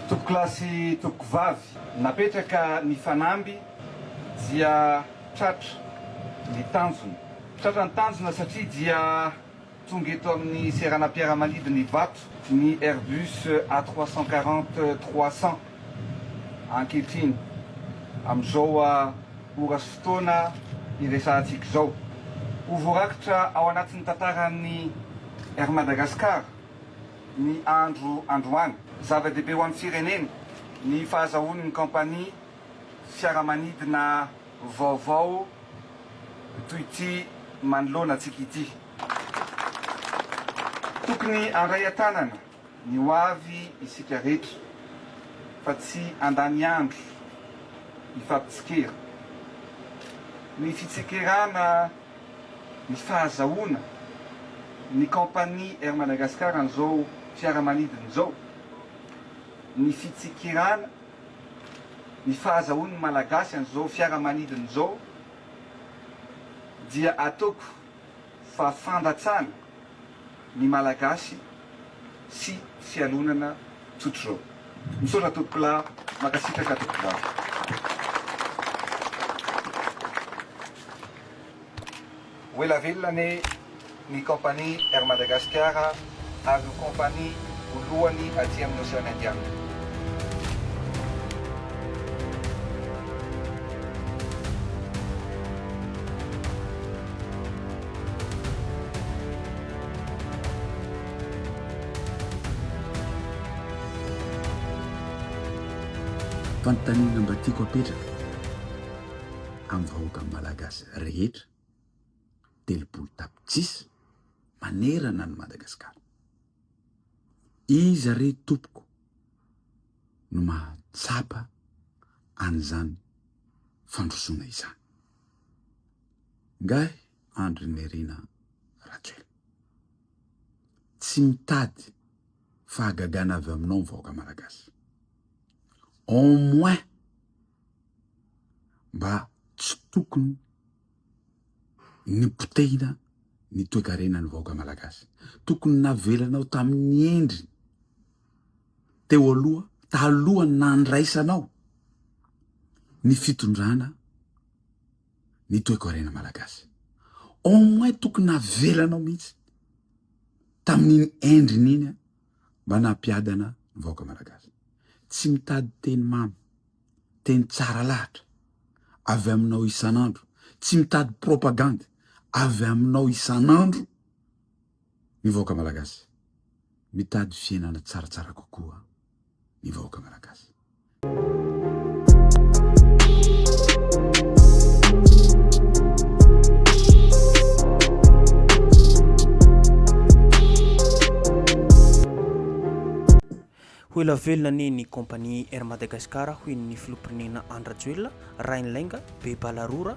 Toko klasy toko vavy napetraka ny fanamby dia tratra ny tanjona. Tratra ny tanjona satria dia tonga eto amin'ny seranam-piaramanidina ny vato ny Airbus A340 300 ankehitriny amin'izao ora sy fotoana iresahantsika izao. Ho voarakitra ao anatin'ny tantaran'ny Air Madagascar ny androany. Zava-dehibe ho an'ny firenena ny fahazahoan'ny kompania fiaramanidina vaovao toy ity manoloana antsika ity. Tokony andray an-tanana ny ho avy isika rehetra fa tsy andany andro ifampitsikera. Ny fitsekerana ny fahazahoana ny kompania Air Madagascar an'izao fiaramanidina izao, ny fitsikirana ny fahazahoan'ny malagasy an'izao fiaramanidina izao dia ataoko fa fandatsana ny malagasy sy fialonana tsotr'izao. Misaotra tokola makasitraka tokola. Hoela velona ny kompania Air Madagascar ary kompania voalohany aty amin'ny Océan Indien. Fanontaniana mba tiako apetraka amin'ny vahoaka malagasy rehetra 30 tapitrisa manerana ny Madagasikara. Iza re tompoko no mahatsapa an'izany fandrosoana izany. Ngahy Andry Nerina Rajoelina, tsy mitady fahagagana avy aminao ny vahoaka malagasy. Au moins mba tsy tokony ny potehina ny toe-karena ny vahoaka malagasy. Tokony navelanao tamin'ny endriny teo aloha, taloha nandraisanao ny fitondrana ny toe-karena malagasy. Au moins tokony navelanao mihitsy tamin'iny endriny iny mba nampiadana ny vahoaka malagasy. Tsy mitady teny mamy, teny tsara lahatra avy aminao isan'andro, tsy mitady propagande avy aminao isan'andro ny vahoaka malagasy. Mitady fiainana tsaratsara kokoa ny vahoaka malagasy. Hoela velona ny kompania Air Madagascar hoy ny filompirnena Andry Rajoelina, Rajoelina be Balarora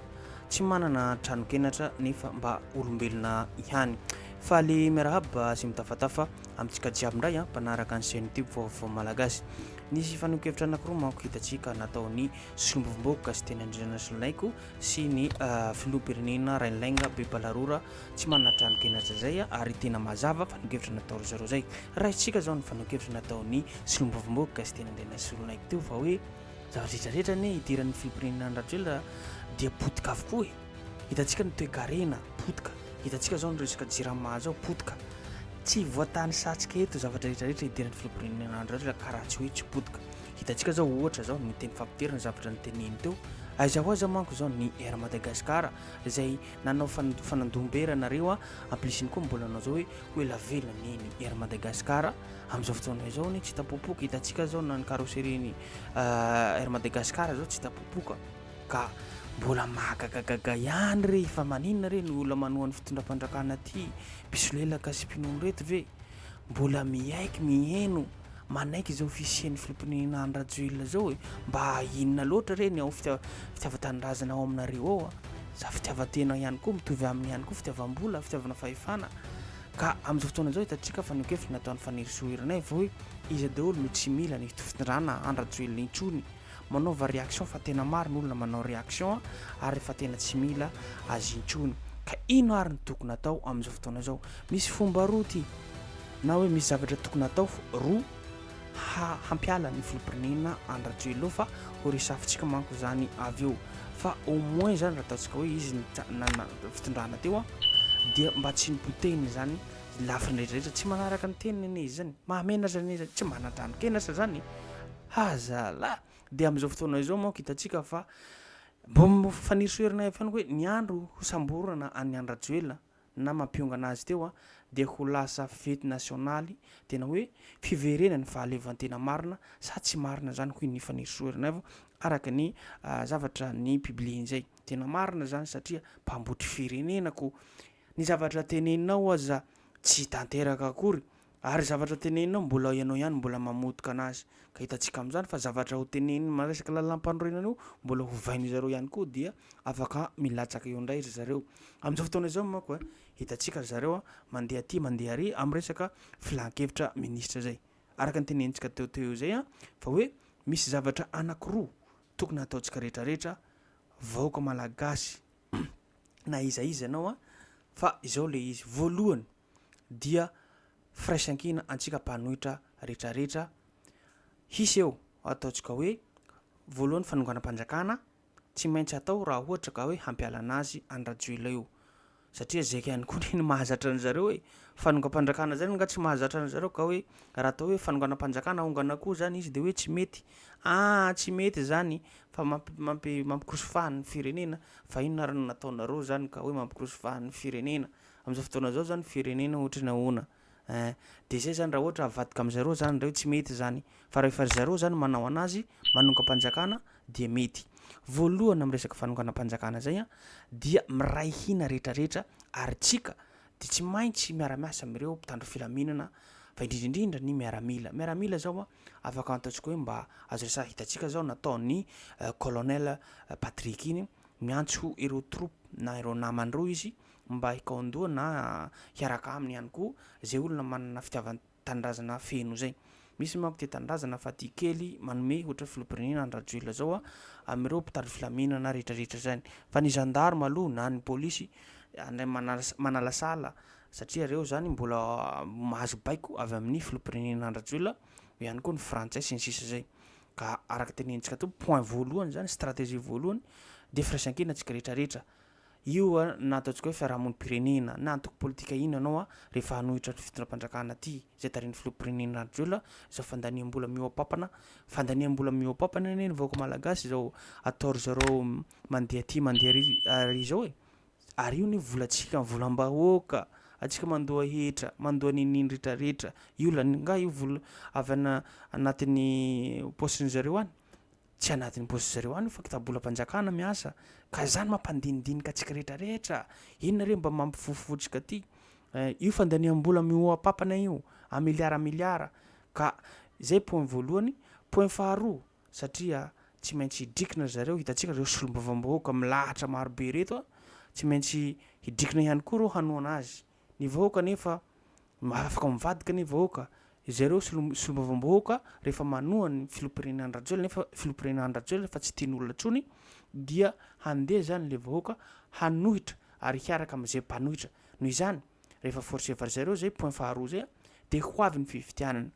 tsy manana trano kenatra nefa mba olombelona ihany. Fa le miarahaba sy mitafatafa amintsika jiaby indray mpanaraka ny chaîne YouTube vaovao malagasy. Nisy fanokevitra anankiroa manko hitantsika nataony Solombovom-boka sy teny andrena Solonaiko sy ny filohampirenena Rajoelina be Balarora tsy manana trano kenatra zay ary tena mazava fanokevitra natao zareo zay. Raha isika zao ny fanokevitra nataony Solombovom-boka sy teny andrena Solonaiko teo fa hoe zavatra rehetra ny idiran'ny filohampirenena Rajoelina dia potika avokoa. Hitantsika ny toe-karena potika, hitantsika zao ny resaka jirama zao potika. Tsy voatany satsika eto zavatra rehetra idiran'ny filohampirenena Rajoelina karaha tsy hoe tsy potika. Hitantsika zao ohatra zao ny teny fampiterana zavatra ny teneny teo. Aiza ho aiza manko zao ny Air Madagascar izay nanao fanandom-beranareo amplisiny koa mbola nanao zao hoe hoela velona ny Air Madagascar amin'izao fotoana izao ny tsy tapopoka. Hitantsika zao na ny carrosserie Air Madagascar zao tsy tapopoka ka mbola mahagagaga ihany re fa maninona re ny olona manohan'ny fitondram-pandrakana aty mpisolelaka sy mpinono reto ve mbola miaiky miheno manaiky zao fisian'ny filohampirenena Andry Rajoelina zao mba inona loatra re ny ao fitiavan-tanindrazana ao aminareo ao za fitiavan-tena ihany koa mitovy amin'ny ihany koa fitiavam-bola fitiavana fahefana. Ka amin'izao fotoana izao hitantsika fanokevitra nataon'ny fanerisoheranay fa hoe iza daholo no tsy mila ny fitondrana Andry Rajoelina intsony. Manaova réaction fa tena maro ny olona manao réaction ary fa tena tsy mila azy intsony. Ka ino ary ny tokony atao amin'izao fotoana izao? Misy fomba roa ty na hoe misy zavatra tokony atao roa hampiala ny filopirenena Andry Rajoelina fa ho resafitsika manko zany avy eo fa au moins zany raha ataontsika hoe izy fitondrana teo dia mba tsy nipotehiny zany lafiny rehetrarehetra tsy manaraka ny teniny izy zany mahamenatra ny izy tsy manadranokenatra zany hazala dia amin'izao fotoana izao manko hitantsika fa mbo fanirisoerina ihany hoe ny andro ho samborana any Andry Rajoelina na mampionga anazy teo dia ho lasa fety nasionaly tena hoe fiverenany fahalevantena marina sa tsy marina zany hoe ny fanirisoerina avy araka ny zavatra ny publien zay tena marina zany satria mpambotry firenenako ny zavatra teneninao aza tsy tanteraka akory ary zavatra teneninao mbola ianao ihany mbola mamotika anazy ka hitantsika amin'izany fa zavatra ho teneniny maresaka lalam-panorenana io mbola hovainy zareo ihany koa dia afaka milatsaka eo indray ry zareo amin'izao fotoana izao manko hitantsika zareo mandeha aty mandeha ary amin'ny resaka filan-kevitra ministra zay araka ny tenenitsika teo zay fa hoe misy zavatra anankiroa tokony ataontsika rehetrarehetra vahoaka malagasy na iza ianao fa izao le izy voalohany dia firaisankina antsika mpanohitra rehetrarehetra hisy eo ataontsika hoe voalohany fanonganam-panjakana tsy maintsy atao raha ohatra ka hoe hampiala anazy Andry Rajoelina io satria zay ihany koa ny mahazatra ny zareo hoe fanongam-panjakana zany nga tsy mahazatra ny zareo ka hoe raha atao hoe fanonganam-panjakana ongana koa zany izy dia hoe tsy mety tsy mety zany fa mampikrosofahany firenena fa inona rano nataonareo zany ka hoe mampikrosofahany firenena amin'izao fotoana zao zany firenena ohatra ny ahoana dia zay zany raha ohatra avadika amin'izareo zany reo tsy mety zany fa rehefa zareo zany manao anazy manonga-panjakana dia mety voalohany amin'ny resaka fanonganam-panjakana zay dia miray hina rehetrarehetra ary tsika dia tsy maintsy miara-miasa amin'ireo mpitandro filaminana fa indrindraindrindra ny miaramila zao afaka ataontsika hoe mba azo resa hitantsika zao nataony colonel Patrick iny miantso ireo troupe na ireo namandreo izy mba hikaondoha na hiaraka aminy ihany koa zay olona manana fitiavan-tanindrazana feno zay misy manko tia tanindrazana fa tia kely manome ohatra filopirenena Andry Rajoelina zao amin'ireo mpitandro filaminana rehetrarehetra zany fa ny gendarme aloha na ny polisy manalasala satria reo zany mbola mahazo baiko avy amin'ny filopirenena Andry Rajoelina ihany koa ny frantsay sy ny sisa zay ka araka tenenitsika to point voalohany zany stratégie voalohany dia firaisankina antsika rehetrarehetra io na ataontsika hoe fiarahamonim-pirenena na antoko politika ino anao rehefa hanohitra fitondram-panjakana aty zay tariny filopirenena Andry Rajoelina zao fandaniam-bola mioapapana neny vahoaka malagasy zao ataory zareo mandeha aty mandeha ary zao ary io ny volantsika volam-bahoaka atsika mandoa hetra mandoa nininy rehetrarehetra io nga io vola avy anatin'ny posiny zareo any tsy anatin'ny posy zareo any fa kitabolam-panjakana miasa ka zany mampandinidinika atsika rehetrarehetra inona re mba mampifofofotsika aty io fandaniam-bola mioapapana io amiliara ka zay point voalohany point faharoa satria tsy maintsy hidrikina zareo hitantsika reo solombavam-bahoaka milahatra marobe reto tsy maintsy hidrikina ihany koa reo hanoa anazy ny vahoaka nefa afaka mivadika ny vahoaka zareo solombavam-bahoaka rehefa manoa ny filopirenena Andry Rajoelina nefa filopirenena Andry Rajoelina fa tsy tian'olona tsony dia handeha zany le vahoaka hanohitra ary hiaraka amin'izay mpanohitra noho izany rehefa forcevary zareo zay point faharoa zay dia ho avy ny fifitianana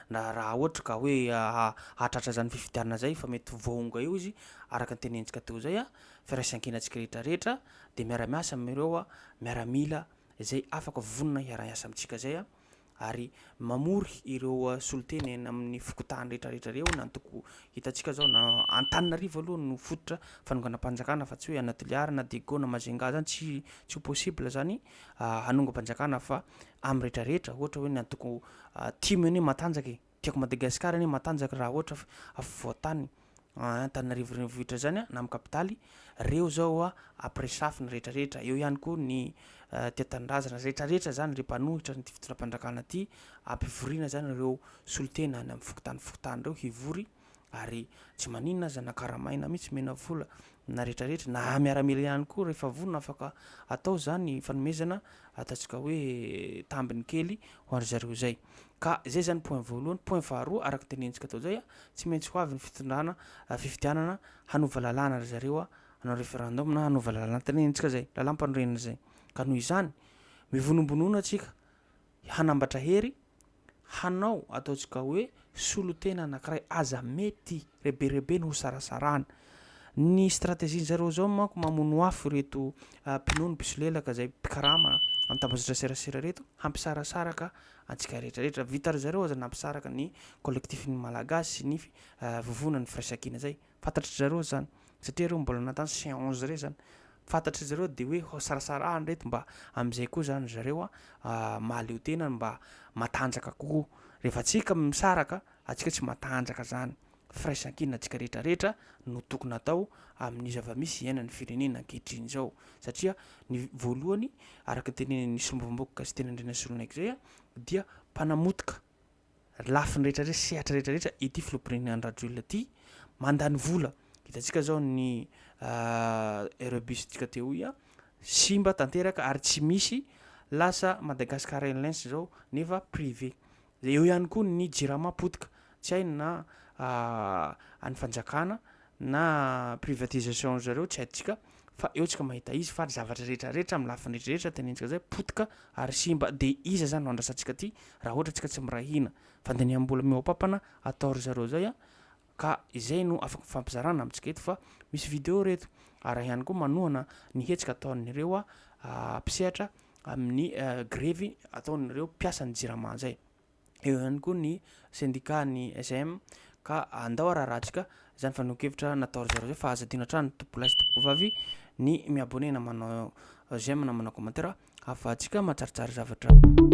na raha ohatra ka hoe hatratra zany fifitianana zay fa mety voonga eo izy araka ny tenentsika teo zay firaisankinantsika rehetrarehetra dia miara-miasa amin'ireo miaramila zay afaka vonona hiara-miasa amintsika zay ary mamory ireo soloteny amin'ny fikotahany rehetrarehetra reo na antoko hitantsika zao na Antananarivo aloha no fototra fanonganam-panjakana fa tsy hoe Anatoliara na Diego na Mazenga zany tsy ho possible zany hanonga-panjakana fa amin'ny rehetrarehetra ohatra hoe ny antoko timo eny matanjaka tiako Madagasikara eny matanjaka raha ohatra voatany Antananarivo renivohitra zany na amin'ny kapitaly reo zao apresafiny rehetrarehetra eo ihany koa ny tia-tanindrazana rehetrarehetra zany re mpanohitra ny fitondram-panjakana aty ampivoriana zany ireo solotena any amin'ny fokotany reo hivory ary tsy maninona aza na karamaina mihitsy mena vola na rehetrarehetra na miaramila ihany koa rehefa vonona afaka atao zany fanomezana ataontsika hoe tambiny kely ho ary zareo zay ka zay zany point voalohany point faharoa araka tenentsika tao zay tsy maintsy ho avy ny fifitianana hanova lalàna ry zareo hanao referendum na hanova lalàna tenentsika zay lalam-panorenana zay ka noho izany mivonombonona atsika hanambatra hery hanao ataontsika hoe solotena anankiray aza mety reberebe no sarasarana. Ny stratégie zareo zao manko mamono afo reto mpinono pisolelaka zay pikarama amin'ny tambazotry serasera reto hampisarasaraka antsika rehetrarehetra. Vita ry zareo aza nampisaraka ny collectif ny malagasy ny vovonany firaisankina zay fantatry zareo zany satria reo mbola natany séance rey zany fantatry zareo de hoe sarasarahany reto mba am'izay koa zany zareo maleo tena mba matanjaka kokoa. Rehefa atsika misaraka atsika tsy matanjaka zany firaisankina atsika rehetrarehetra no tokony atao amin'ny zava-misy iainan'ny firenena ankehitriny zao satria ny voalohany araka tenen'ny sombavomboka sy teny andrena solonaiky zay dia mpanamotika lafiny rehetrarehetra sehatra rehetrarehetra ity filopirenena Rajoelina ty mandany vola. Hitantsika zao ny Airbus-tsika teo simba tanteraka ary tsy misy lasa Madagascar Airlines zao nefa privé. Eo ihany koa ny jirama potika tsy hay na any fanjakana na privatisation zareo tsy haitsika fa eo tsika mahita izy fa zavatra rehetrarehetra amin'ny lafiny rehetrarehetra tenentsika zay potika ary simba de iza zany no andrasantsika ty raha ohatra tsika tsy mirahina fandiniam-bola miopampana ataory zareo zay ka izay no afaka fampizarana amintsika eto fa misy vidéo reto ary ihany koa manohana ny hetsika ataon'ireo mpisehatra amin'ny grevy ataon'ireo mpiasa ny jirama zay. Eo ihany koa ny syndicat ny SM ka andao raharahantsika zany fanokevitra nataory zareo zay fa azadina trano tompolahy sy tompovavy ny miabone na manao j'aime na manao commentaire afahantsika matsaritsary zavatra.